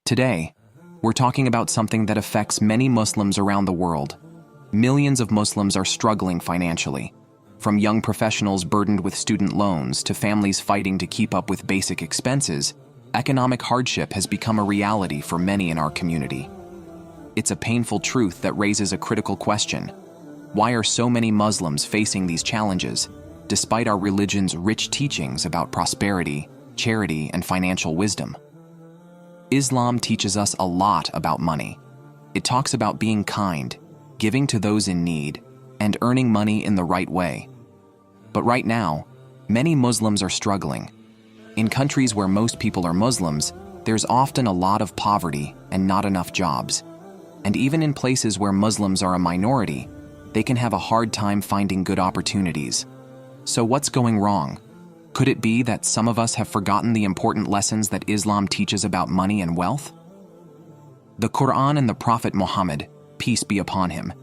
Today, we're talking about something that affects many Muslims around the world. Millions of Muslims are struggling financially, from young professionals burdened with student loans to families fighting to keep up with basic expenses. Economic hardship has become a reality for many in our community. It's a painful truth that raises a critical question. Why are so many Muslims facing these challenges, despite our religion's rich teachings about prosperity, charity, and financial wisdom? Islam teaches us a lot about money. It talks about being kind, giving to those in need, and earning money in the right way. But right now, many Muslims are struggling. In countries where most people are Muslims, there's often a lot of poverty and not enough jobs. And even in places where Muslims are a minority, they can have a hard time finding good opportunities. So what's going wrong? Could it be that some of us have forgotten the important lessons that Islam teaches about money and wealth? The Quran and the Prophet Muhammad, peace be upon him,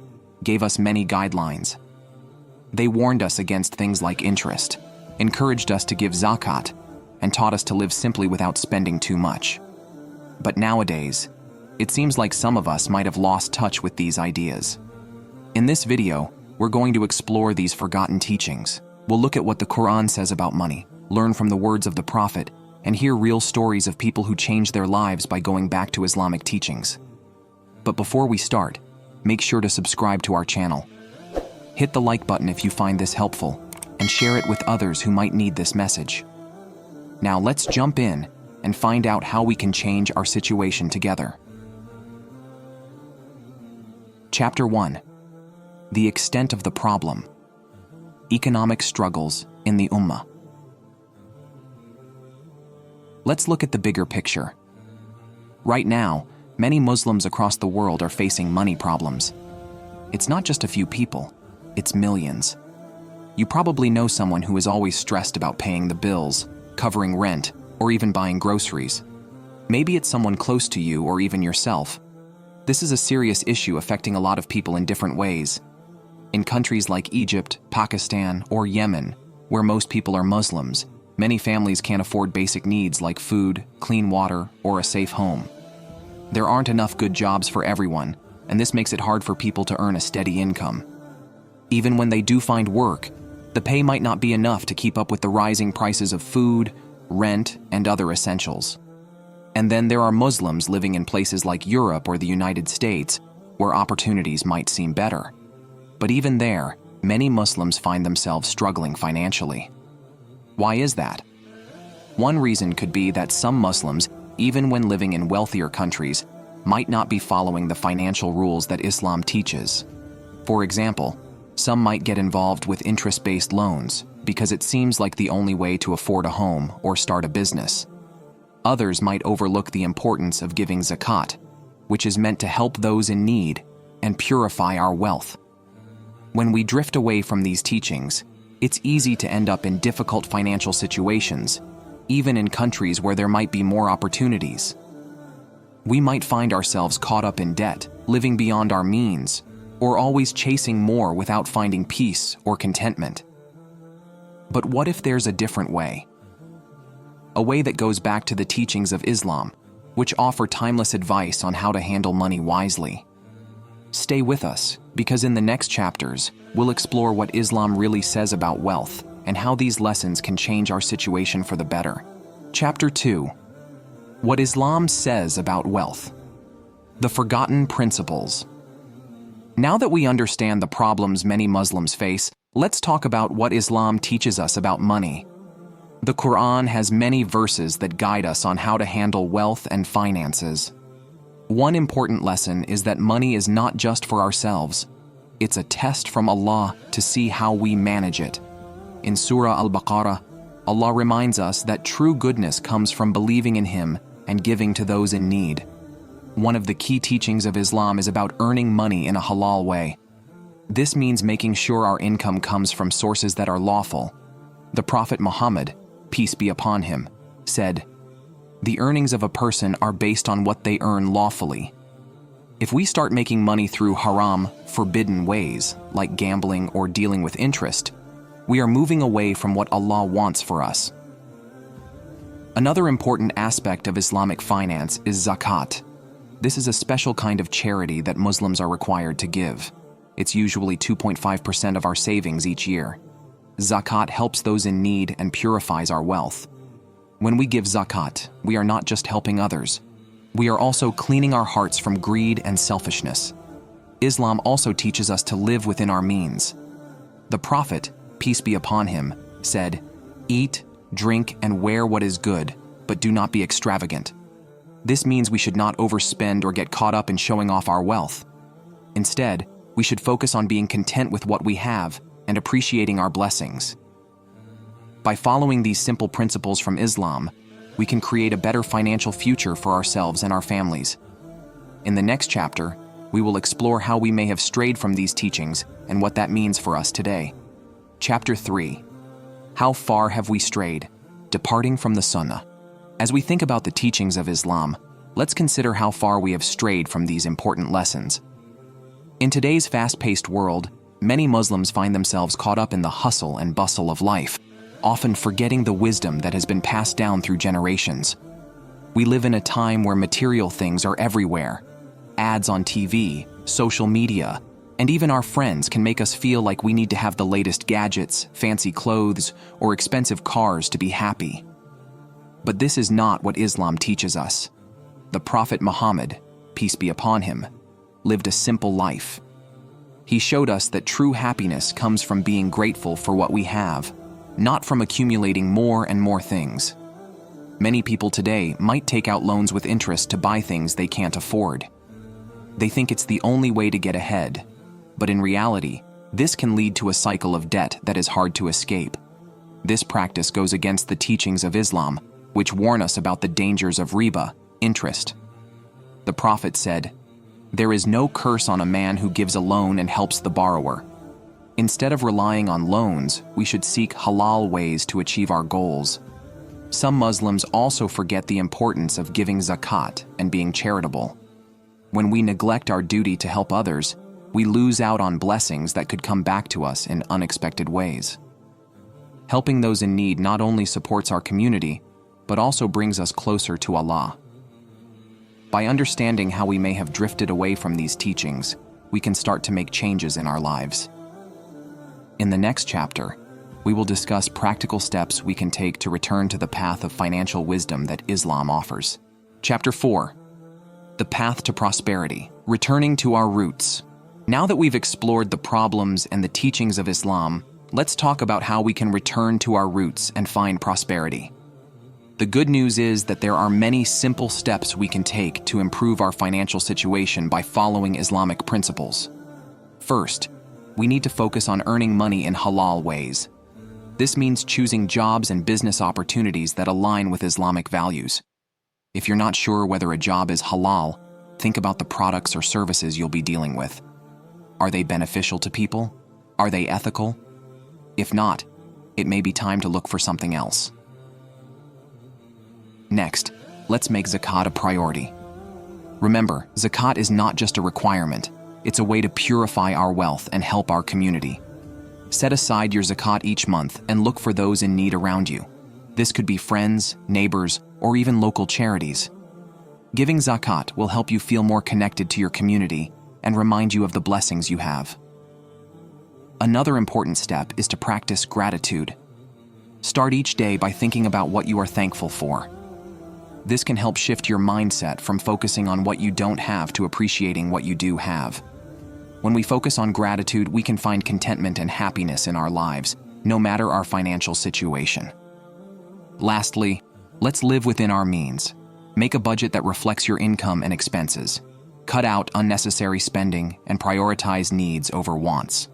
gave us many guidelines. They warned us against things like interest, encouraged us to give zakat, and taught us to live simply without spending too much. But nowadays, it seems like some of us might have lost touch with these ideas. In this video, we're going to explore these forgotten teachings. We'll look at what the Quran says about money, learn from the words of the Prophet, and hear real stories of people who changed their lives by going back to Islamic teachings. But before we start, make sure to subscribe to our channel. Hit the like button if you find this helpful, and share it with others who might need this message. Now let's jump in and find out how we can change our situation together. Chapter 1. The extent of the problem. Economic struggles in the Ummah. Let's look at the bigger picture. Right now, many Muslims across the world are facing money problems. It's not just a few people, it's millions. You probably know someone who is always stressed about paying the bills, covering rent, or even buying groceries. Maybe it's someone close to you or even yourself. This is a serious issue affecting a lot of people in different ways. In countries like Egypt, Pakistan, or Yemen, where most people are Muslims, many families can't afford basic needs like food, clean water, or a safe home. There aren't enough good jobs for everyone, and this makes it hard for people to earn a steady income. Even when they do find work, the pay might not be enough to keep up with the rising prices of food, rent, and other essentials. And then there are Muslims living in places like Europe or the United States, where opportunities might seem better. But even there, many Muslims find themselves struggling financially. Why is that? One reason could be that some Muslims, even when living in wealthier countries, might not be following the financial rules that Islam teaches. For example, some might get involved with interest-based loans because it seems like the only way to afford a home or start a business. Others might overlook the importance of giving zakat, which is meant to help those in need and purify our wealth. When we drift away from these teachings, it's easy to end up in difficult financial situations, even in countries where there might be more opportunities. We might find ourselves caught up in debt, living beyond our means, or always chasing more without finding peace or contentment. But what if there's a different way? A way that goes back to the teachings of Islam, which offer timeless advice on how to handle money wisely. Stay with us, because in the next chapters, we'll explore what Islam really says about wealth and how these lessons can change our situation for the better. Chapter 2. What Islam says about wealth. The forgotten principles. Now that we understand the problems many Muslims face, let's talk about what Islam teaches us about money. The Quran has many verses that guide us on how to handle wealth and finances. One important lesson is that money is not just for ourselves. It's a test from Allah to see how we manage it. In Surah Al-Baqarah, Allah reminds us that true goodness comes from believing in Him and giving to those in need. One of the key teachings of Islam is about earning money in a halal way. This means making sure our income comes from sources that are lawful. The Prophet Muhammad, peace be upon him, said, "The earnings of a person are based on what they earn lawfully." If we start making money through haram, forbidden ways, like gambling or dealing with interest, we are moving away from what Allah wants for us. Another important aspect of Islamic finance is zakat. This is a special kind of charity that Muslims are required to give. It's usually 2.5% of our savings each year. Zakat helps those in need and purifies our wealth. When we give zakat, we are not just helping others. We are also cleaning our hearts from greed and selfishness. Islam also teaches us to live within our means. The Prophet, peace be upon him, said, "Eat, drink, and wear what is good, but do not be extravagant." This means we should not overspend or get caught up in showing off our wealth. Instead, we should focus on being content with what we have and appreciating our blessings. By following these simple principles from Islam, we can create a better financial future for ourselves and our families. In the next chapter, we will explore how we may have strayed from these teachings and what that means for us today. Chapter 3. How far have we strayed? Departing from the Sunnah. As we think about the teachings of Islam, let's consider how far we have strayed from these important lessons. In today's fast-paced world, many Muslims find themselves caught up in the hustle and bustle of life, often forgetting the wisdom that has been passed down through generations. We live in a time where material things are everywhere. Ads on TV, social media, and even our friends can make us feel like we need to have the latest gadgets, fancy clothes, or expensive cars to be happy. But this is not what Islam teaches us. The Prophet Muhammad, peace be upon him, lived a simple life. He showed us that true happiness comes from being grateful for what we have, not from accumulating more and more things. Many people today might take out loans with interest to buy things they can't afford. They think it's the only way to get ahead, but in reality, this can lead to a cycle of debt that is hard to escape. This practice goes against the teachings of Islam, which warn us about the dangers of riba, interest. The Prophet said, "There is no curse on a man who gives a loan and helps the borrower." Instead of relying on loans, we should seek halal ways to achieve our goals. Some Muslims also forget the importance of giving zakat and being charitable. When we neglect our duty to help others, we lose out on blessings that could come back to us in unexpected ways. Helping those in need not only supports our community, but also brings us closer to Allah. By understanding how we may have drifted away from these teachings, we can start to make changes in our lives. In the next chapter, we will discuss practical steps we can take to return to the path of financial wisdom that Islam offers. Chapter 4. The path to prosperity, returning to our roots. Now that we've explored the problems and the teachings of Islam, let's talk about how we can return to our roots and find prosperity. The good news is that there are many simple steps we can take to improve our financial situation by following Islamic principles. First, we need to focus on earning money in halal ways. This means choosing jobs and business opportunities that align with Islamic values. If you're not sure whether a job is halal, think about the products or services you'll be dealing with. Are they beneficial to people? Are they ethical? If not, it may be time to look for something else. Next, let's make zakat a priority. Remember, zakat is not just a requirement, it's a way to purify our wealth and help our community. Set aside your zakat each month and look for those in need around you. This could be friends, neighbors, or even local charities. Giving zakat will help you feel more connected to your community and remind you of the blessings you have. Another important step is to practice gratitude. Start each day by thinking about what you are thankful for. This can help shift your mindset from focusing on what you don't have to appreciating what you do have. When we focus on gratitude, we can find contentment and happiness in our lives, no matter our financial situation. Lastly, let's live within our means. Make a budget that reflects your income and expenses. Cut out unnecessary spending and prioritize needs over wants.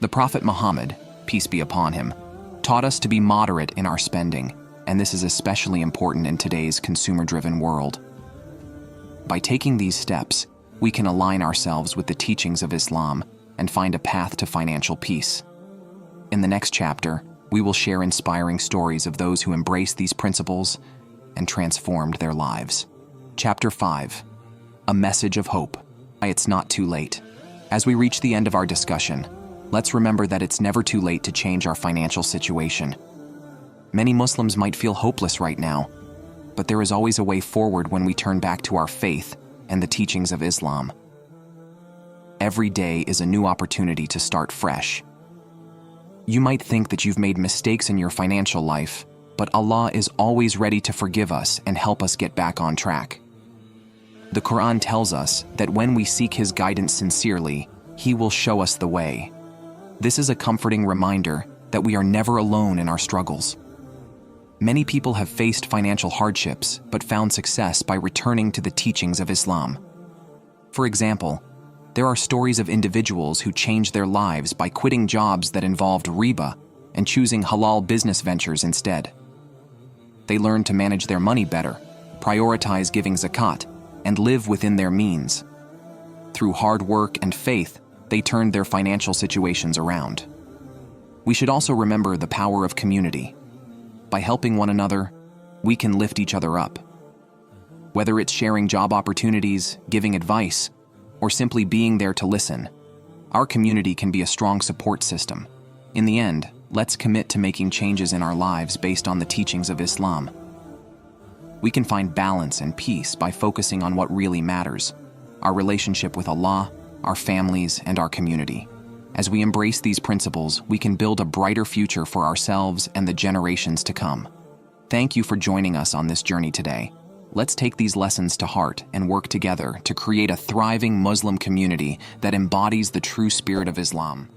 The Prophet Muhammad, peace be upon him, taught us to be moderate in our spending, and this is especially important in today's consumer-driven world. By taking these steps, we can align ourselves with the teachings of Islam and find a path to financial peace. In the next chapter, we will share inspiring stories of those who embraced these principles and transformed their lives. Chapter 5. A message of hope. It's not too late. As we reach the end of our discussion, let's remember that it's never too late to change our financial situation. Many Muslims might feel hopeless right now, but there is always a way forward when we turn back to our faith and the teachings of Islam. Every day is a new opportunity to start fresh. You might think that you've made mistakes in your financial life, but Allah is always ready to forgive us and help us get back on track. The Quran tells us that when we seek His guidance sincerely, He will show us the way. This is a comforting reminder that we are never alone in our struggles. Many people have faced financial hardships but found success by returning to the teachings of Islam. For example, there are stories of individuals who changed their lives by quitting jobs that involved riba and choosing halal business ventures instead. They learned to manage their money better, prioritize giving zakat, and live within their means. Through hard work and faith, they turned their financial situations around. We should also remember the power of community. By helping one another, we can lift each other up. Whether it's sharing job opportunities, giving advice, or simply being there to listen, our community can be a strong support system. In the end, let's commit to making changes in our lives based on the teachings of Islam. We can find balance and peace by focusing on what really matters: our relationship with Allah, our families, and our community. As we embrace these principles, we can build a brighter future for ourselves and the generations to come. Thank you for joining us on this journey today. Let's take these lessons to heart and work together to create a thriving Muslim community that embodies the true spirit of Islam.